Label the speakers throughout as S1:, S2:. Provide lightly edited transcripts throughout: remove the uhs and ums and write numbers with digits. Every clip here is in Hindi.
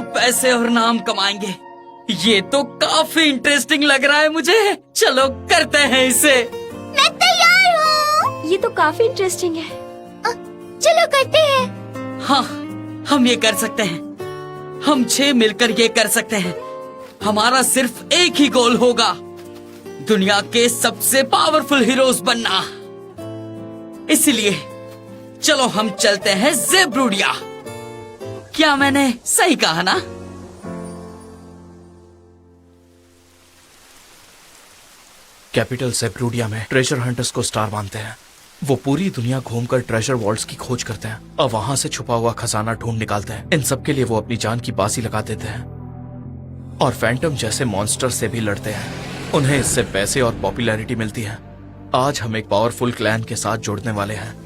S1: खूब पैसे और नाम कमाएंगे। ये तो काफी इंटरेस्टिंग लग रहा है मुझे। चलो करते हैं इसे।
S2: मैं तैयार हूँ।
S3: ये तो काफी इंटरेस्टिंग है।
S2: चलो करते हैं।
S1: हाँ, हम ये कर सकते हैं। हम 6 मिलकर ये कर सकते हैं। हमारा सिर्फ एक ही गोल होगा, दुनिया के सबसे पावरफुल हीरोज बनना। इसलिए चलो हम चलते हैं ज़ेब्रूडिया। क्या मैंने सही कहा ना?
S4: कैपिटल ज़ेब्रूडिया में ट्रेजर हंटर्स को स्टार मानते हैं। वो पूरी दुनिया घूमकर ट्रेजर वॉल्ट्स की खोज करते हैं और वहां से छुपा हुआ खजाना ढूंढ निकालते हैं। इन सब के लिए वो अपनी जान की बाजी लगा देते हैं और फैंटम जैसे मॉन्स्टर से भी लड़ते हैं। उन्हें इससे पैसे और पॉपुलैरिटी मिलती है। आज हम एक पावरफुल क्लैन के साथ जुड़ने वाले हैं।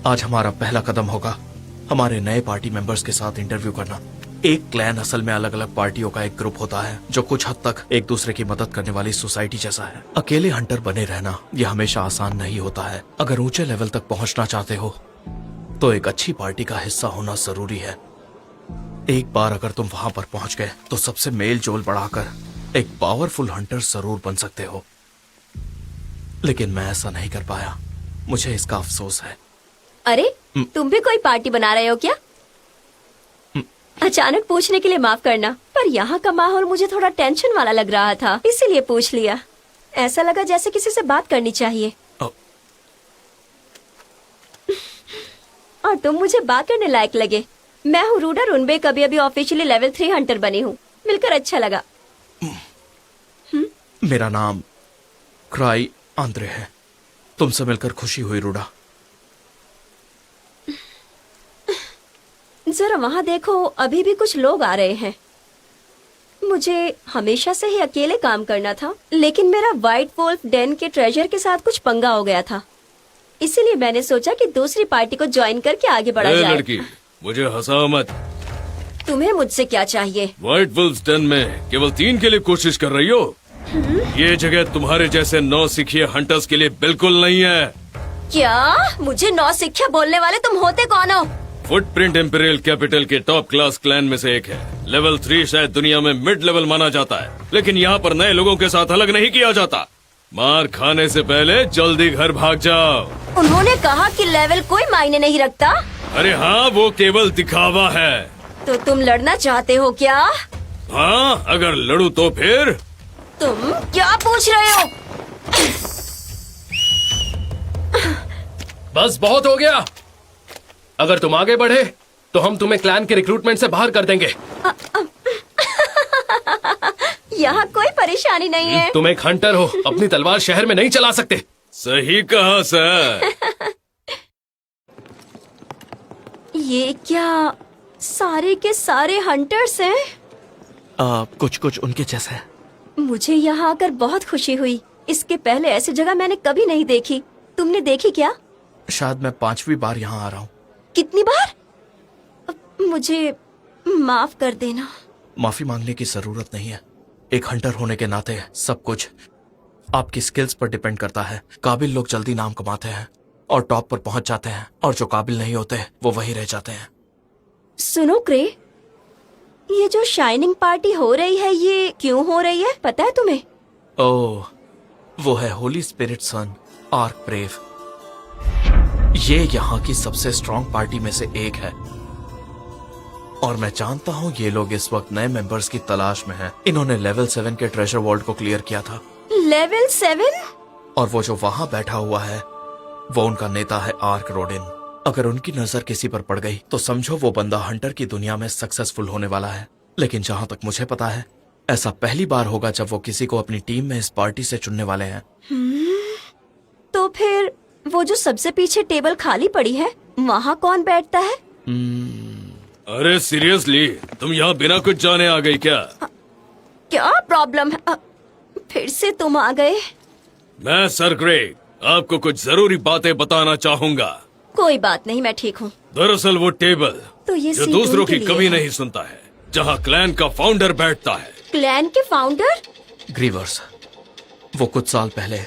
S4: आज हमारा पहला कदम होगा हमारे नए पार्टी मेंबर्स के साथ इंटरव्यू करना। एक क्लैन असल में अलग अलग पार्टियों का एक ग्रुप होता है जो कुछ हद तक एक दूसरे की मदद करने वाली सोसाइटी जैसा है। अकेले हंटर बने रहना यह हमेशा आसान नहीं होता है। अगर ऊंचे लेवल तक पहुंचना चाहते हो तो एक अच्छी पार्टी का हिस्सा होना जरूरी है। एक बार अगर तुम वहां पर पहुंच गए तो सबसे मेल जोल बढ़ाकर एक पावरफुल हंटर जरूर बन सकते हो, लेकिन मैं ऐसा नहीं कर पाया। मुझे इसका अफसोस है।
S3: अरे तुम भी कोई पार्टी बना रहे हो क्या? अचानक पूछने के लिए माफ करना, पर यहाँ का माहौल मुझे थोड़ा टेंशन वाला लग रहा था, इसीलिए पूछ लिया। ऐसा लगा जैसे किसी से बात करनी चाहिए। और तुम मुझे बात करने लायक लगे। मैं हूँ रूडा रुनबेक, अभी अभी ऑफिशियली लेवल 3 हंटर बनी हूँ। मिलकर अच्छा लगा।
S4: मेरा नाम क्राई आंद्रे है। तुमसे मिलकर खुशी हुई रूडा।
S3: जरा वहाँ देखो, अभी भी कुछ लोग आ रहे हैं। मुझे हमेशा से ही अकेले काम करना था, लेकिन मेरा व्हाइट वोल्फ डेन के ट्रेजर के साथ कुछ पंगा हो गया था। इसीलिए मैंने सोचा कि दूसरी पार्टी को ज्वाइन करके आगे बढ़ा जाए।
S5: लड़की, मुझे हंसाओ मत।
S3: तुम्हें मुझसे क्या चाहिए?
S5: व्हाइट वुल्फ डेन में केवल 3 के लिए कोशिश कर रही हो? ये जगह तुम्हारे जैसे 9 सिखिए हंटर्स के लिए बिल्कुल नहीं है।
S3: क्या? मुझे 9 सिक्खिया बोलने वाले तुम होते कौन हो?
S5: फुटप्रिंट इंपीरियल कैपिटल के टॉप क्लास क्लैन में से एक है। लेवल 3 शायद दुनिया में मिड लेवल माना जाता है, लेकिन यहाँ पर नए लोगों के साथ अलग नहीं किया जाता। मार खाने से पहले जल्दी घर भाग जाओ।
S3: उन्होंने कहा कि लेवल कोई मायने नहीं रखता।
S5: अरे हाँ, वो केवल दिखावा है।
S3: तो तुम लड़ना चाहते हो क्या?
S5: हाँ, अगर लड़ू तो फिर।
S3: तुम क्या पूछ रहे हो?
S6: बस बहुत हो गया। अगर तुम आगे बढ़े तो हम तुम्हें क्लैन के रिक्रूटमेंट से बाहर कर देंगे।
S3: यहाँ कोई परेशानी नहीं है।
S6: तुम एक हंटर हो, अपनी तलवार शहर में नहीं चला सकते।
S5: सही कहा सर।
S3: ये क्या सारे के सारे हंटर्स हैं?
S4: कुछ उनके जैसे हैं।
S3: मुझे यहाँ आकर बहुत खुशी हुई। इसके पहले ऐसी जगह मैंने कभी नहीं देखी। तुमने देखी क्या?
S4: शायद मैं 5वीं बार यहाँ आ रहा हूँ।
S3: कितनी बार? मुझे माफ कर देना।
S4: माफी मांगने की जरूरत नहीं है। एक हंटर होने के नाते सब कुछ आपकी स्किल्स पर डिपेंड करता है। काबिल लोग जल्दी नाम कमाते हैं और टॉप पर पहुंच जाते हैं, और जो काबिल नहीं होते वो वहीं रह जाते हैं।
S3: सुनो क्रे, ये जो शाइनिंग पार्टी हो रही है, ये क्यों हो रही है पता है तुम्हें?
S4: ओह, वो है होली स्पिरिट सन आर्क ब्रेव। ये यहाँ की सबसे स्ट्रॉन्ग पार्टी में से एक है, और मैं जानता हूँ ये लोग इस वक्त नए मेंबर्स की तलाश में हैं। इन्होंने लेवल 7 के ट्रेजर वॉल्ट को क्लियर किया था।
S3: लेवल 7?
S4: और वो जो वहाँ बैठा हुआ है वो उनका नेता है आर्क रोडिन। अगर उनकी नजर किसी पर पड़ गई तो समझो वो बंदा हंटर की दुनिया में सक्सेसफुल होने वाला है। लेकिन जहाँ तक मुझे पता है, ऐसा पहली बार होगा जब वो किसी को अपनी टीम में इस पार्टी से चुनने वाले हैं।
S3: तो फिर वो जो सबसे पीछे टेबल खाली पड़ी है, वहाँ कौन बैठता है?
S5: अरे सीरियसली, तुम यहाँ बिना कुछ जाने आ गई क्या?
S3: क्या प्रॉब्लम है? फिर से तुम आ गए।
S5: मैं सर ग्रेग आपको कुछ जरूरी बातें बताना चाहूंगा।
S3: कोई बात नहीं, मैं ठीक हूँ।
S5: दरअसल वो टेबल
S3: तो ये
S5: जो
S3: सीट
S5: दूसरों
S3: उनके
S5: की
S3: लिए
S5: कभी
S3: है।
S5: नहीं सुनता है, जहाँ क्लैन का फाउंडर बैठता है।
S3: क्लैन के फाउंडर?
S4: ग्रीवर्स। वो कुछ साल पहले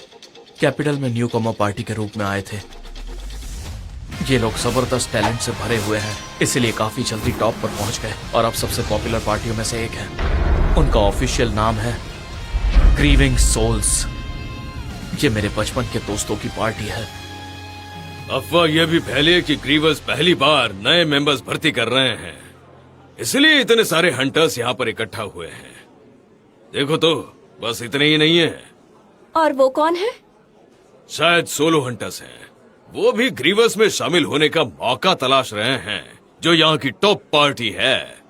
S4: कैपिटल में न्यू कॉमर पार्टी के रूप में आए थे। ये लोग जबरदस्त टैलेंट से भरे हुए हैं, इसलिए काफी जल्दी टॉप पर पहुंच गए और अब सबसे पॉपुलर पार्टियों में से एक है। उनका ऑफिशियल नाम है ग्रीविंग सोल्स। ये मेरे बचपन के दोस्तों की पार्टी है।
S5: अफवाह यह भी फैली है कि ग्रीवर्स पहली बार नए मेंबर्स भर्ती कर रहे हैं, इसलिए इतने सारे हंटर्स यहाँ पर इकट्ठा हुए हैं। देखो तो बस इतने ही नहीं है,
S3: और वो कौन है?
S5: शायद सोलो हंटर्स हैं। वो भी ग्रीवर्स में शामिल होने का मौका तलाश रहे हैं, जो यहाँ की टॉप पार्टी है।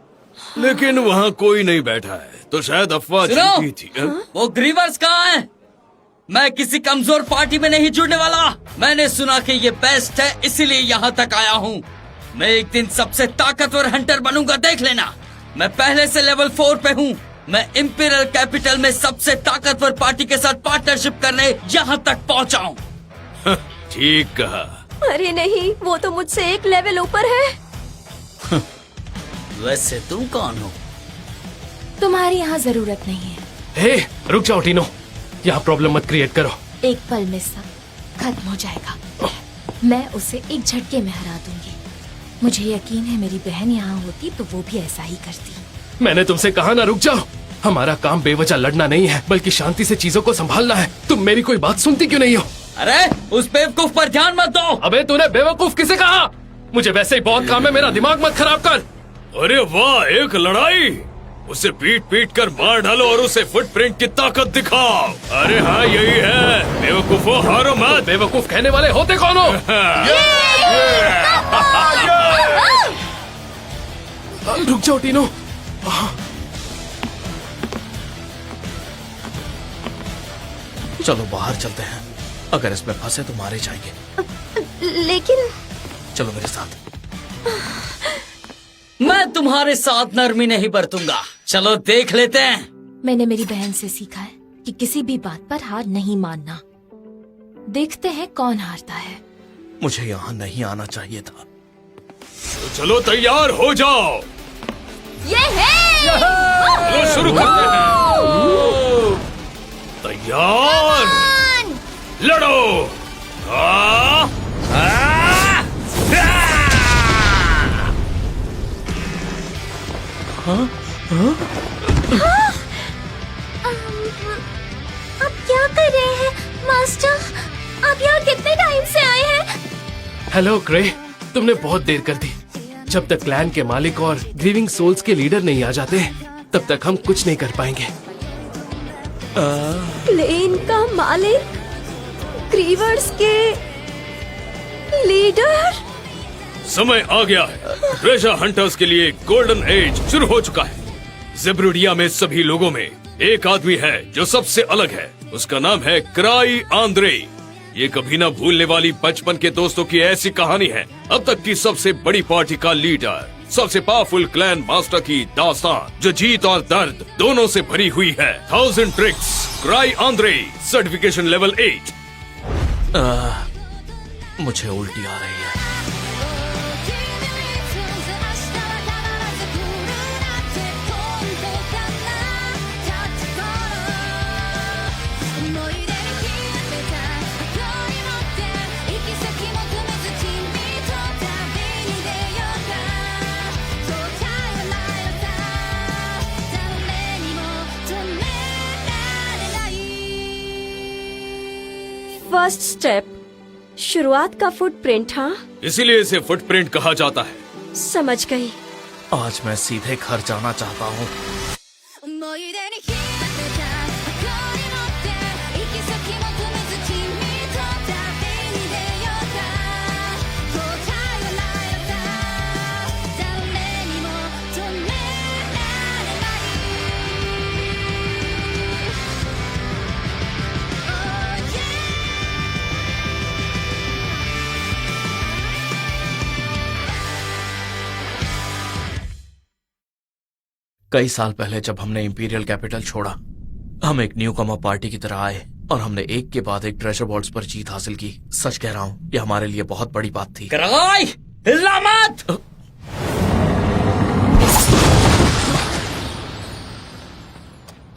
S5: लेकिन वहाँ कोई नहीं बैठा है, तो शायद अफवाह
S1: सुनो!
S5: झूठी थी।
S1: वो ग्रीवर्स कहाँ है? मैं किसी कमजोर पार्टी में नहीं जुड़ने वाला। मैंने सुना कि ये बेस्ट है, इसीलिए यहाँ तक आया हूँ। मैं एक दिन सबसे ताकतवर हंटर बनूंगा, देख लेना। मैं पहले से लेवल 4 पे हूँ। मैं इंपीरियल कैपिटल में सबसे ताकतवर पार्टी के साथ पार्टनरशिप करने यहाँ तक पहुँचा हूँ।
S5: ठीक कहा।
S3: अरे नहीं, वो तो मुझसे एक लेवल ऊपर है।
S1: वैसे तुम कौन हो?
S2: तुम्हारी यहाँ जरूरत नहीं है।
S6: हे, रुक जाओ टीनो, यहाँ प्रॉब्लम मत क्रिएट करो।
S2: एक पल में सब खत्म हो जाएगा। मैं उसे एक झटके में हरा दूंगी। मुझे यकीन है मेरी बहन यहाँ होती तो वो भी ऐसा ही करती।
S6: मैंने तुमसे कहा ना रुक जाओ। हमारा काम बेवजह लड़ना नहीं है, बल्कि शांति से चीजों को संभालना है। तुम मेरी कोई बात सुनती क्यों नहीं हो?
S1: अरे उस बेवकूफ पर ध्यान मत दो।
S6: अबे तूने बेवकूफ किसे कहा? मुझे वैसे ही बहुत काम है, मेरा दिमाग मत खराब कर।
S5: अरे वाह, एक लड़ाई! उसे पीट पीट कर मार डालो और उसे फुटप्रिंट की ताकत दिखाओ। अरे हाँ, यही है। बेवकूफो, हारो मत।
S6: बेवकूफ कहने वाले होते कौन हो? रुक जाओ टीनो।
S4: चलो बाहर चलते हैं, अगर इसमें फंसे तो मारे जाएंगे।
S3: लेकिन
S4: चलो मेरे साथ।
S1: मैं तुम्हारे साथ नरमी नहीं बरतूंगा। चलो देख लेते हैं।
S2: मैंने मेरी बहन से सीखा है कि किसी भी बात पर हार नहीं मानना। देखते हैं कौन हारता है।
S4: मुझे यहाँ नहीं आना चाहिए था।
S5: तो चलो तैयार हो जाओ।
S2: ये है।
S5: चलो शुरू करते हैं। तैयार, लड़ो।
S2: आप क्या कर रहे हैं मास्टर? आप यहाँ कितने टाइम से आए हैं?
S6: हेलो ग्रे, तुमने बहुत देर कर दी। जब तक क्लैन के मालिक और ग्रीविंग सोल्स के लीडर नहीं आ जाते, तब तक हम कुछ नहीं कर पाएंगे।
S3: प्लेन का मालिक, ग्रीवर्स के लीडर।
S5: समय आ गया है। ट्रेजर हंटर्स के लिए गोल्डन एज शुरू हो चुका है। ज़ेब्रुडिया में सभी लोगों में एक आदमी है जो सबसे अलग है। उसका नाम है क्राई आंद्रे। ये कभी ना भूलने वाली बचपन के दोस्तों की ऐसी कहानी है। अब तक की सबसे बड़ी पार्टी का लीडर, सबसे पावरफुल क्लैन मास्टर की दास्तान, जो जीत और दर्द दोनों से भरी हुई है। 1000 tricks, cry Andre, certification level 8।
S4: मुझे उल्टी आ रही है।
S3: फर्स्ट स्टेप, शुरुआत का फुटप्रिंट। हाँ,
S5: इसीलिए इसे फुटप्रिंट कहा जाता है।
S3: समझ गई।
S4: आज मैं सीधे घर जाना चाहता हूँ। कई साल पहले जब हमने इंपीरियल कैपिटल छोड़ा, हम एक न्यू कमर पार्टी की तरह आए और हमने एक के बाद एक ट्रेजर वॉल्ट्स पर जीत हासिल की। सच कह रहा हूँ, ये हमारे लिए बहुत बड़ी बात थी।
S1: क्राई, हिलना मत।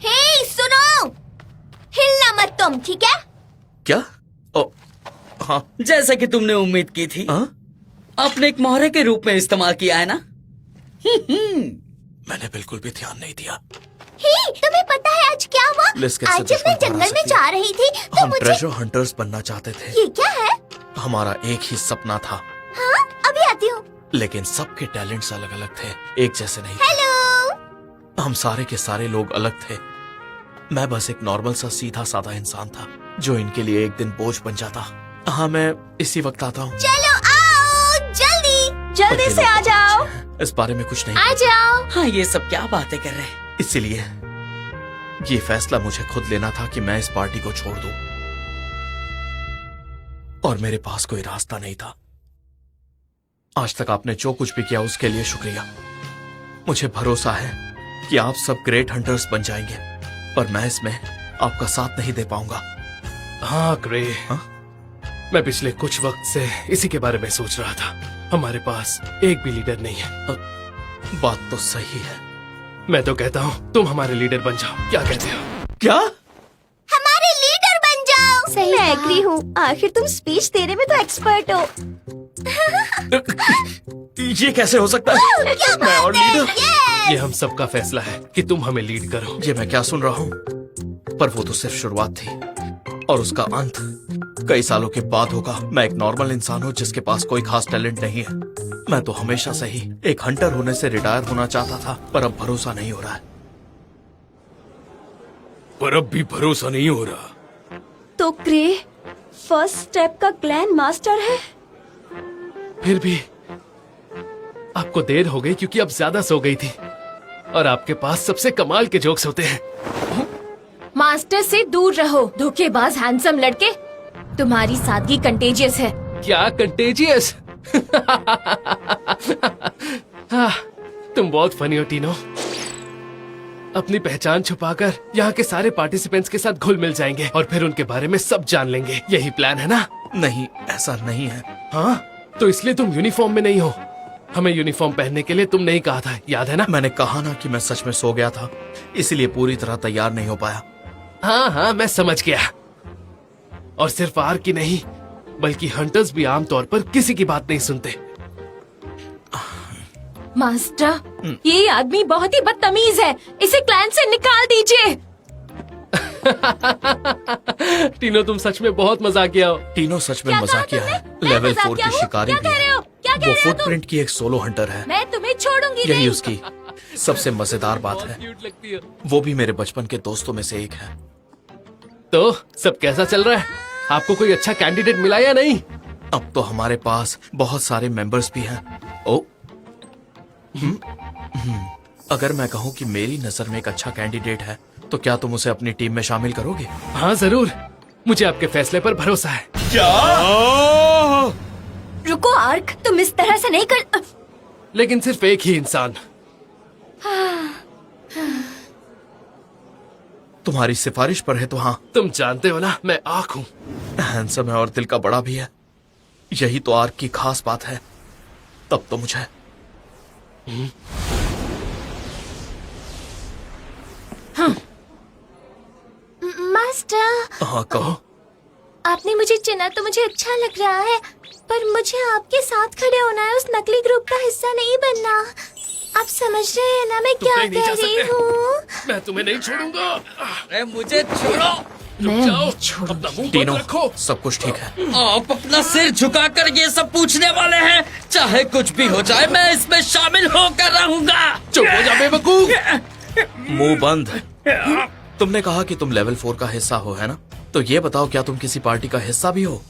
S2: हे सुनो, हिलना मत तुम, ठीक है?
S4: क्या? ओ, हाँ।
S1: जैसा कि तुमने उम्मीद की थी।
S4: हाँ?
S1: आपने एक मोहरे के रूप में इस्तेमाल किया है ना?
S4: मैंने बिल्कुल भी ध्यान नहीं दिया।
S7: हे, तुम्हें पता है आज क्या हुआ?
S4: लिस कैसे
S7: आज जब मैं
S4: दुश्मन बना
S7: जंगल में
S4: सकती
S7: जा रही थी तो
S4: हम
S7: मुझे
S4: ट्रेजर हंटर्स बनना चाहते थे।
S7: ये क्या है?
S4: हमारा एक ही सपना था,
S7: हाँ, अभी आती हूँ।
S4: लेकिन सबके टैलेंट्स अलग अलग थे, एक जैसे नहीं।
S7: हेलो।
S4: हम सारे के सारे लोग अलग थे। मैं बस एक नॉर्मल सा सीधा साधा इंसान था जो इनके लिए एक दिन बोझ बन जाता। हाँ, मैं इसी वक्त आता हूँ।
S7: चलो आओ जल्दी।
S3: जल्दी से आ जाओ।
S4: इस बारे में कुछ नहीं।
S7: आ जाओ।
S1: हाँ, ये सब क्या बातें कर रहे हैं?
S4: इसीलिए ये फैसला मुझे खुद लेना था कि मैं इस पार्टी को छोड़ दूं, और मेरे पास कोई रास्ता नहीं था। आज तक आपने जो कुछ भी किया उसके लिए शुक्रिया। मुझे भरोसा है कि आप सब ग्रेट हंटर्स बन जाएंगे, पर मैं इसमें आपका साथ नहीं दे पाऊंगा।
S6: हाँ ग्रे,
S4: हाँ?
S6: मैं पिछले कुछ वक्त से इसी के बारे में सोच रहा था। हमारे पास एक भी लीडर नहीं है।
S4: बात तो सही है।
S6: मैं तो कहता हूँ तुम हमारे लीडर बन जाओ, क्या कहते हो?
S4: क्या?
S7: हमारे लीडर बन जाओ।
S3: सही मैं एग्री हूँ। आखिर तुम स्पीच देने में तो एक्सपर्ट हो।
S4: ये कैसे हो सकता है? मैं और लीडर?
S6: ये हम सबका फैसला है कि तुम हमें लीड करो।
S4: ये मैं क्या सुन रहा हूँ? पर वो तो सिर्फ शुरुआत थी, और उसका अंत कई सालों के बाद होगा। मैं एक नॉर्मल इंसान हूँ जिसके पास कोई खास टैलेंट नहीं है। मैं तो हमेशा से ही एक हंटर होने से रिटायर होना चाहता था, पर अब भरोसा नहीं हो रहा है।
S5: पर अब भी भरोसा नहीं हो रहा।
S3: तो क्रे फर्स्ट स्टेप का क्लैन मास्टर है।
S6: फिर भी आपको देर हो गई क्योंकि अब ज्यादा सो गई थी, और आपके पास सबसे कमाल के जोक्स होते हैं।
S2: मास्टर से दूर रहो, धोखेबाज हैंडसम लड़के। तुम्हारी सादगी कंटेजियस है।
S6: क्या कंटेजियस? हाँ, तुम बहुत फनी हो टीनो। अपनी पहचान छुपाकर यहाँ के सारे पार्टिसिपेंट्स के साथ घुल मिल जाएंगे और फिर उनके बारे में सब जान लेंगे। यही प्लान है ना?
S4: नहीं, ऐसा नहीं है।
S6: हाँ, तो इसलिए तुम यूनिफॉर्म में नहीं हो। हमें यूनिफॉर्म पहनने के लिए तुम नहीं कहा था, याद है ना?
S4: मैंने कहा ना कि मैं सच में सो गया था, इसलिए पूरी तरह तैयार नहीं हो पाया।
S6: हाँ हाँ, मैं समझ गया। और सिर्फ आर की नहीं, बल्कि हंटर्स भी आमतौर पर किसी की बात नहीं सुनते।
S2: मास्टर, ये आदमी बहुत ही बदतमीज है। इसे क्लैन से निकाल दीजिए।
S6: टीनो, तुम सच में बहुत मजाकिया हो।
S4: टीनो सच में
S2: क्या कहा
S4: मजाकिया है।
S2: तुमने?
S4: लेवल
S2: मैं
S4: 4 की
S2: मजाकिया
S4: शिकारी
S2: हूँ?
S4: भी
S2: क्या कह रहे
S4: है।
S2: हो? क्या कह
S4: वो
S2: रहे हो तुम?
S4: फुटप्रिंट की एक सोलो हंटर है।
S2: मैं तुम्हें छोड़ूंगी
S4: यही
S2: नहीं।
S4: उसकी सबसे मजेदार बात है।
S6: क्यूट लगती है।
S4: वो भी मेरे बचपन के दोस्तों में से एक है।
S6: तो सब कैसा चल रहा है? आपको कोई अच्छा कैंडिडेट मिला या नहीं?
S4: अब तो हमारे पास बहुत सारे मेंबर्स भी हैं। ओ, अगर मैं कहूँ कि मेरी नजर में एक अच्छा कैंडिडेट है, तो क्या तुम उसे अपनी टीम में शामिल करोगे?
S6: हाँ जरूर, मुझे आपके फैसले पर भरोसा है।
S3: रुको आर्क, तुम इस तरह से नहीं कर।
S6: लेकिन सिर्फ एक ही इंसान।
S4: तुम्हारी सिफारिश पर है तो हाँ।
S6: तुम जानते हो ना, मैं आँख हूँ।
S4: हैंडसम है और दिल का बड़ा भी है। यही तो आर्क की खास बात है। तब तो मुझे
S7: मास्टर,
S4: हाँ, कहो।
S7: आपने मुझे चुना तो मुझे अच्छा लग रहा है, पर मुझे आपके साथ खड़े होना है, उस नकली ग्रुप का हिस्सा नहीं बनना। आप समझ रहे हैं ना मैं क्या
S6: कहीं नहीं
S7: कह
S6: जा
S7: रही
S6: सकते।
S7: हूँ?
S6: मैं तुम्हें नहीं छोड़ूंगा।
S1: अरे मुझे छोड़ो।
S6: रुक
S2: मैं
S6: जाओ,
S2: नहीं छोड़ूंगी।
S6: अपना मुंह
S4: टीनो,
S6: बंद रखो।
S4: सब कुछ ठीक है।
S1: आप अपना सिर झुकाकर ये सब पूछने वाले हैं? चाहे कुछ भी हो जाए, मैं इसमें शामिल होकर रहूंगा।
S6: चुप हो जा बेवकूफ।
S4: मुंह बंद। तुमने कहा कि तुम लेवल 4 का हिस्सा हो, है ना? तो ये बताओ, क्या तुम किसी पार्टी का हिस्सा भी हो?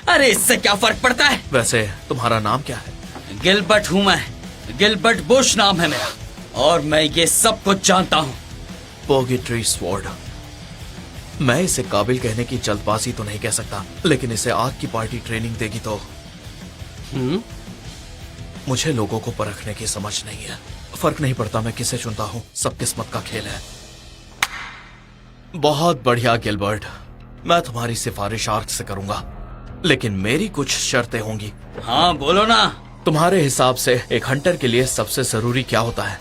S1: अरे इससे क्या फर्क पड़ता है?
S4: वैसे तुम्हारा नाम क्या है?
S1: गिलबर्ट हूँ मैं। गिलबर्ट बुश नाम है मेरा, और मैं ये सब कुछ जानता हूँ।
S4: पोगिट्री स्वॉर्ड। मैं इसे काबिल कहने की जल्दबाजी तो नहीं कह सकता, लेकिन इसे आग की पार्टी ट्रेनिंग देगी तो मुझे लोगों को परखने की समझ नहीं है। फर्क नहीं पड़ता मैं किसे चुनता हूँ, सब किस्मत का खेल है। बहुत बढ़िया गिलबर्ट, मैं तुम्हारी सिफारिश आर्क से करूंगा, लेकिन मेरी कुछ शर्तें होंगी।
S1: हाँ बोलो ना।
S4: तुम्हारे हिसाब से एक हंटर के लिए सबसे जरूरी क्या होता है?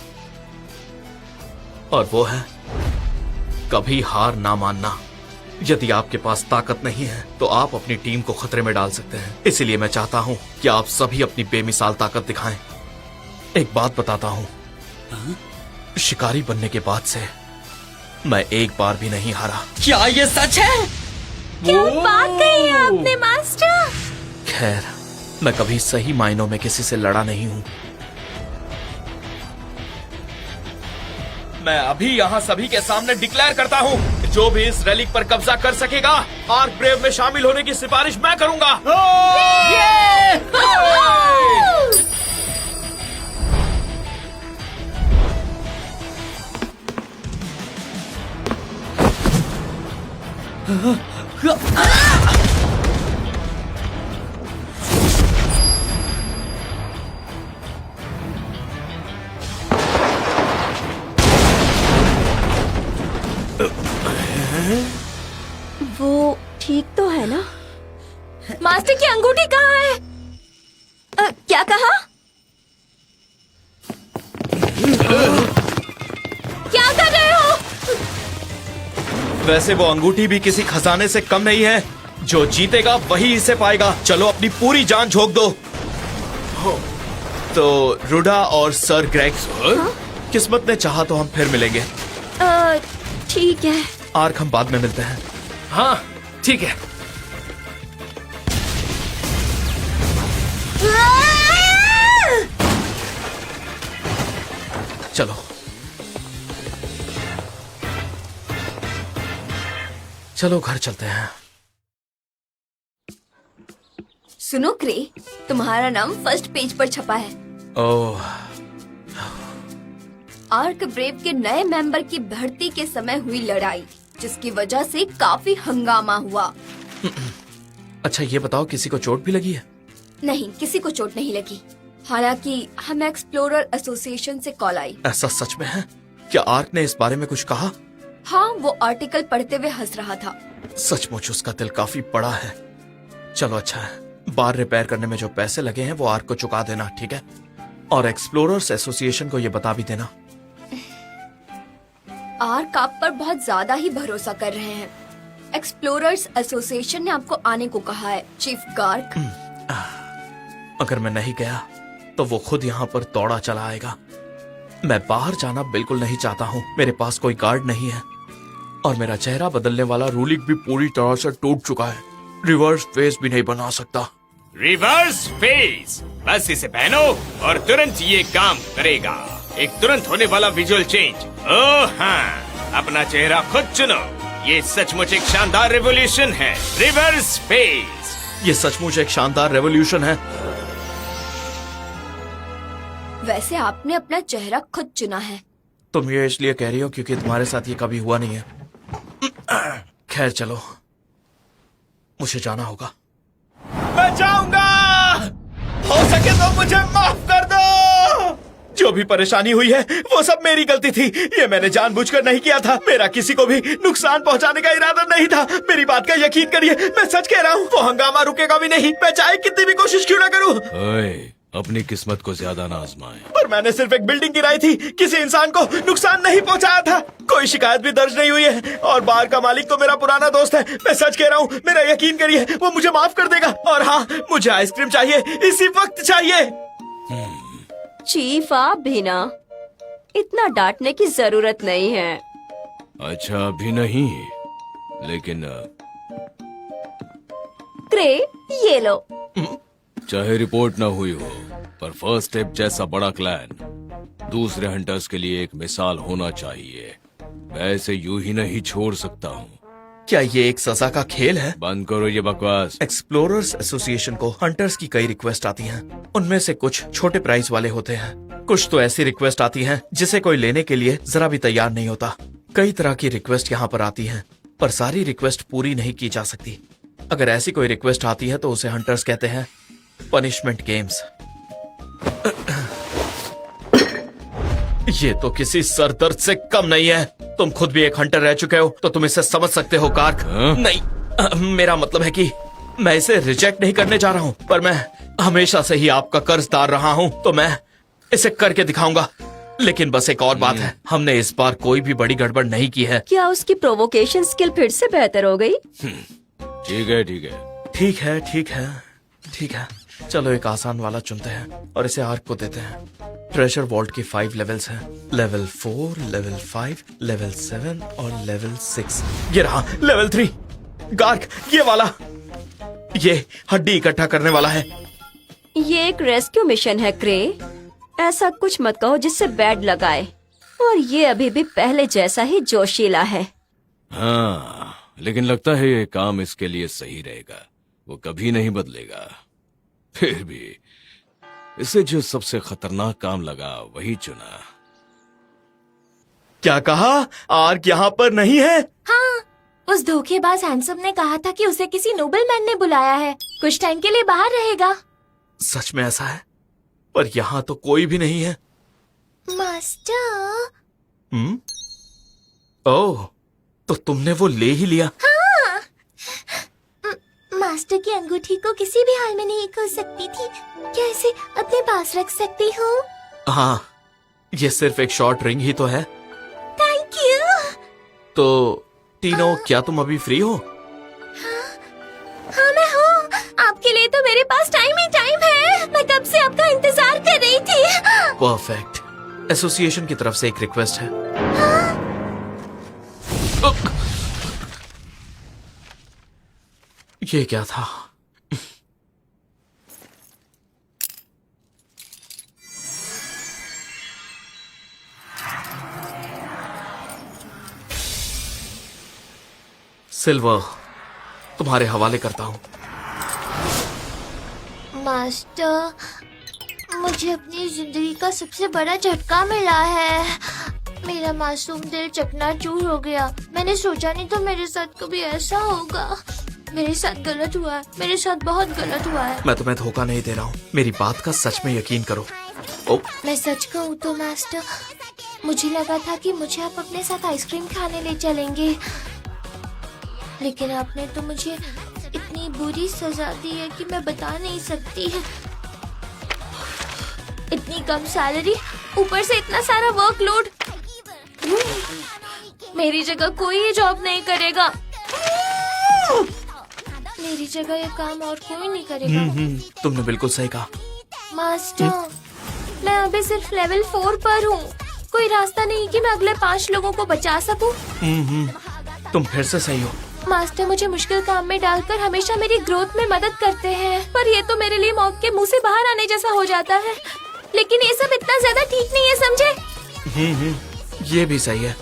S4: और वो है कभी हार ना मानना। यदि आपके पास ताकत नहीं है तो आप अपनी टीम को खतरे में डाल सकते हैं। इसीलिए मैं चाहता हूँ कि आप सभी अपनी बेमिसाल ताकत दिखाएं। एक बात बताता हूँ, शिकारी बनने के बाद से मैं एक बार भी नहीं हारा।
S1: क्या ये सच है?
S7: क्या बात कही है आपने मास्टर?
S4: खैर, मैं कभी सही मायनों में किसी से लड़ा नहीं हूँ। मैं अभी यहाँ सभी के सामने डिक्लेयर करता हूँ, जो भी इस रेलिक पर कब्जा कर सकेगा, आर्क ब्रेव में शामिल होने की सिफारिश मैं करूंगा।
S3: वो ठीक तो है ना?
S7: मास्टर की अंगूठी कहाँ है?
S3: क्या कहा?
S7: क्या कर रहे हो?
S4: वैसे वो अंगूठी भी किसी खजाने से कम नहीं है। जो जीतेगा वही इसे पाएगा। चलो अपनी पूरी जान झोंक दो। तो रुडा और सर ग्रेग, किस्मत ने चाहा तो हम फिर मिलेंगे।
S3: ठीक है।
S4: आर्क हम बाद में मिलते हैं।
S6: हाँ ठीक है।
S4: चलो चलो घर चलते हैं।
S3: सुनो क्रे, तुम्हारा नाम फर्स्ट पेज पर छपा है।
S4: ओह,
S3: आर्क ब्रेव के नए मेंबर की भर्ती के समय हुई लड़ाई, जिसकी वजह से काफी हंगामा हुआ।
S4: अच्छा ये बताओ, किसी को चोट भी लगी है?
S3: नहीं, किसी को चोट नहीं लगी। हालांकि हमें एक्सप्लोरर एसोसिएशन से कॉल आई।
S4: ऐसा सच में है? क्या आर्क ने इस बारे में कुछ कहा?
S3: हाँ, वो आर्टिकल पढ़ते हुए हंस रहा था।
S4: सचमुच उसका दिल काफी बड़ा है। चलो अच्छा है, बार रिपेयर करने में जो पैसे लगे हैं वो आर्क को चुका देना, ठीक है? और एक्सप्लोरर्स एसोसिएशन को ये बता भी देना।
S3: आर्क आप पर बहुत ज्यादा ही भरोसा कर रहे हैं। एक्सप्लोरर्स एसोसिएशन ने आपको आने को कहा है, चीफ गार्क।
S4: अगर मैं नहीं गया तो वो खुद यहाँ पर दौड़ा चला आएगा। मैं बाहर जाना बिल्कुल नहीं चाहता हूँ। मेरे पास कोई गार्ड नहीं है और मेरा चेहरा बदलने वाला रूलिक भी पूरी तरह से टूट चुका है। रिवर्स फेस भी नहीं बना सकता।
S5: रिवर्स फेस, बस इसे पहनो और तुरंत ये काम करेगा। एक तुरंत होने वाला विजुअल चेंज। ओह हाँ, अपना चेहरा खुद चुनो। ये सचमुच एक शानदार रेवोल्यूशन है। Reverse face.
S4: ये सचमुच एक शानदार रेवोल्यूशन है।
S3: वैसे आपने अपना चेहरा खुद चुना है।
S4: तुम ये इसलिए कह रही हो क्योंकि तुम्हारे साथ ये कभी हुआ नहीं है। खैर चलो, मुझे जाना होगा। मैं जाऊंगा। हो सके तो मुझे माफ कर दो। जो भी परेशानी हुई है वो सब मेरी गलती थी। ये मैंने जानबूझकर नहीं किया था। मेरा किसी को भी नुकसान पहुंचाने का इरादा नहीं था। मेरी बात का यकीन करिए, मैं सच कह रहा हूँ। वो हंगामा रुकेगा भी नहीं, मैं चाहे कितनी भी कोशिश क्यों ना करूँ।
S5: अपनी किस्मत को ज्यादा ना आजमाएं।
S4: पर मैंने सिर्फ एक बिल्डिंग गिराई थी, किसी इंसान को नुकसान नहीं पहुंचाया था। कोई शिकायत भी दर्ज नहीं हुई है और बार का मालिक तो मेरा पुराना दोस्त है। मैं सच कह रहा हूँ, मेरा यकीन करिए, वो मुझे माफ कर देगा। और हाँ, मुझे आइसक्रीम चाहिए, इसी वक्त चाहिए।
S3: चीफ, आप भी ना, इतना डांटने की जरूरत नहीं है।
S5: अच्छा अभी नहीं, लेकिन
S3: क्रे, ये लो।
S5: चाहे रिपोर्ट ना हुई हो, पर फर्स्ट स्टेप जैसा बड़ा क्लैन दूसरे हंटर्स के लिए एक मिसाल होना चाहिए। मैं इसे यूं ही नहीं छोड़ सकता हूँ।
S4: क्या ये एक सजा का खेल है?
S5: बंद करो ये बकवास।
S4: एक्सप्लोरर्स एसोसिएशन को हंटर्स की कई रिक्वेस्ट आती हैं। उनमें से कुछ छोटे प्राइस वाले होते हैं। कुछ तो ऐसी रिक्वेस्ट आती हैं जिसे कोई लेने के लिए जरा भी तैयार नहीं होता। कई तरह की रिक्वेस्ट यहाँ पर आती हैं, पर सारी रिक्वेस्ट पूरी नहीं की जा सकती। अगर ऐसी कोई रिक्वेस्ट आती है तो उसे हंटर्स कहते हैं पनिशमेंट गेम्स। ये तो किसी सरदर्द से कम नहीं है। तुम खुद भी एक हंटर रह चुके हो तो तुम इसे समझ सकते हो कार्क। नहीं, मेरा मतलब है कि मैं इसे रिजेक्ट नहीं करने जा रहा हूँ, पर मैं हमेशा से ही आपका कर्जदार रहा हूँ, तो मैं इसे करके दिखाऊंगा। लेकिन बस एक और बात है, हमने इस बार कोई भी बड़ी गड़बड़ नहीं की है।
S3: क्या उसकी प्रोवोकेशन स्किल फिर से बेहतर हो गई?
S5: ठीक है ठीक है।
S4: ठीक है ठीक है ठीक है, चलो एक आसान वाला चुनते हैं और इसे आर्क को देते हैं। ट्रेजर वॉल्ट की 5 लेवल्स हैं, लेवल 4, लेवल 5, लेवल 7 और लेवल 6। ये रहा लेवल 3। गार्क, ये वाला, ये हड्डी इकट्ठा करने वाला है।
S3: ये एक रेस्क्यू मिशन है क्रे। ऐसा कुछ मत कहो जिससे बैड लगाए। और ये अभी भी पहले जैसा ही जोशीला है।
S5: हाँ, लेकिन लगता है ये काम इसके लिए सही रहेगा। वो कभी नहीं बदलेगा। फिर भी इसे जो सबसे खतरनाक काम लगा वही चुना।
S4: क्या कहा? आर्क यहाँ पर नहीं है?
S7: हाँ, उस धोखेबाज हैंडसम ने कहा था कि उसे किसी नोबल मैन ने बुलाया है, कुछ टाइम के लिए बाहर रहेगा।
S4: सच में ऐसा है? पर यहाँ तो कोई भी नहीं है।
S7: मास्टर।
S4: ओह, तो तुमने वो ले ही लिया?
S7: मास्टर की अंगूठी को किसी भी हाल में नहीं खो सकती थी। क्या इसे अपने पास रख सकती हूँ?
S4: हाँ, ये सिर्फ एक शॉर्ट रिंग ही तो है।
S7: Thank you.
S4: तो टीनो, क्या तुम अभी फ्री हो?
S7: हाँ, मैं हूँ। आपके लिए तो मेरे पास टाइम ही टाइम है। मैं कब से आपका इंतजार कर रही थी।
S4: परफेक्ट। एसोसिएशन की तरफ से एक रिक्वेस्ट है। ये क्या था? सिल्वर, तुम्हारे हवाले करता हूं।
S7: मास्टर, मुझे अपनी जिंदगी का सबसे बड़ा झटका मिला है। मेरा मासूम दिल चकनाचूर हो गया। मैंने सोचा नहीं तो मेरे साथ कभी ऐसा होगा। मेरे साथ गलत हुआ है, मेरे साथ बहुत गलत हुआ है।
S4: मैं तुम्हें धोखा नहीं दे रहा हूँ, मेरी बात का सच में यकीन करो। ओ,
S7: मैं सच कहूँ तो मास्टर, मुझे लगा था कि मुझे आप अपने साथ आइसक्रीम खाने ले चलेंगे, लेकिन आपने तो मुझे इतनी बुरी सजा दी है कि मैं बता नहीं सकती। इतनी कम सैलरी, ऊपर से इतना सारा वर्कलोड। मेरी जगह कोई ये जॉब नहीं करेगा। मेरी जगह ये काम और कोई नहीं करेगा।
S4: तुमने बिल्कुल सही कहा।
S7: मास्टर, मैं अभी सिर्फ लेवल 4 पर हूँ। कोई रास्ता नहीं कि मैं अगले 5 लोगों को बचा सकूं।
S4: तुम फिर से सही हो।
S7: मास्टर मुझे मुश्किल काम में डालकर हमेशा मेरी ग्रोथ में मदद करते हैं, पर ये तो मेरे लिए मौत के मुंह से बाहर आने जैसा हो जाता है। लेकिन ये सब इतना ज्यादा ठीक नहीं है, समझे?
S4: ये भी सही है।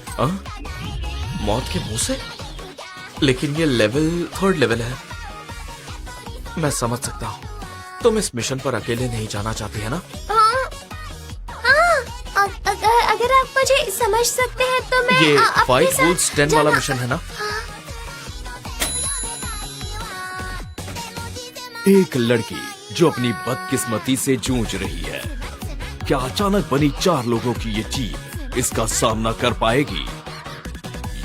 S4: मौत के मुंह से? लेकिन ये लेवल 3rd लेवल है। मैं समझ सकता हूँ। तुम इस मिशन पर अकेले नहीं जाना चाहती है ना?
S7: अगर आप मुझे समझ सकते हैं तो मैं
S4: ये
S7: अपने
S4: फाइट
S7: साथ
S4: वुल्स 10 वाला मिशन है ना?
S5: एक लड़की जो अपनी बदकिस्मती से जूझ रही है, क्या अचानक बनी 4 लोगों की ये टीम इसका सामना कर पाएगी?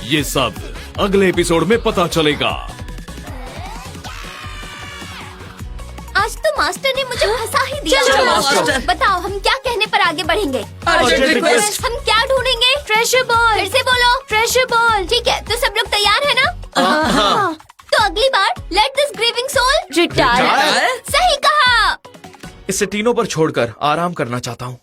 S5: ये सब अगले एपिसोड में पता चलेगा।
S7: आज तो मास्टर ने मुझे फंसा ही दिया।
S1: चलो मास्टर।
S7: बताओ हम क्या कहने पर आगे बढ़ेंगे?
S1: Urgent request.
S7: हम क्या ढूंढेंगे? Treasure ball. फिर से बोलो, ट्रेजर बॉल। ठीक है, तो सब लोग तैयार है ना? हाँ। तो अगली बार let this grieving soul retire. सही कहा।
S4: इसे टीनों पर छोड़कर आराम करना चाहता हूँ।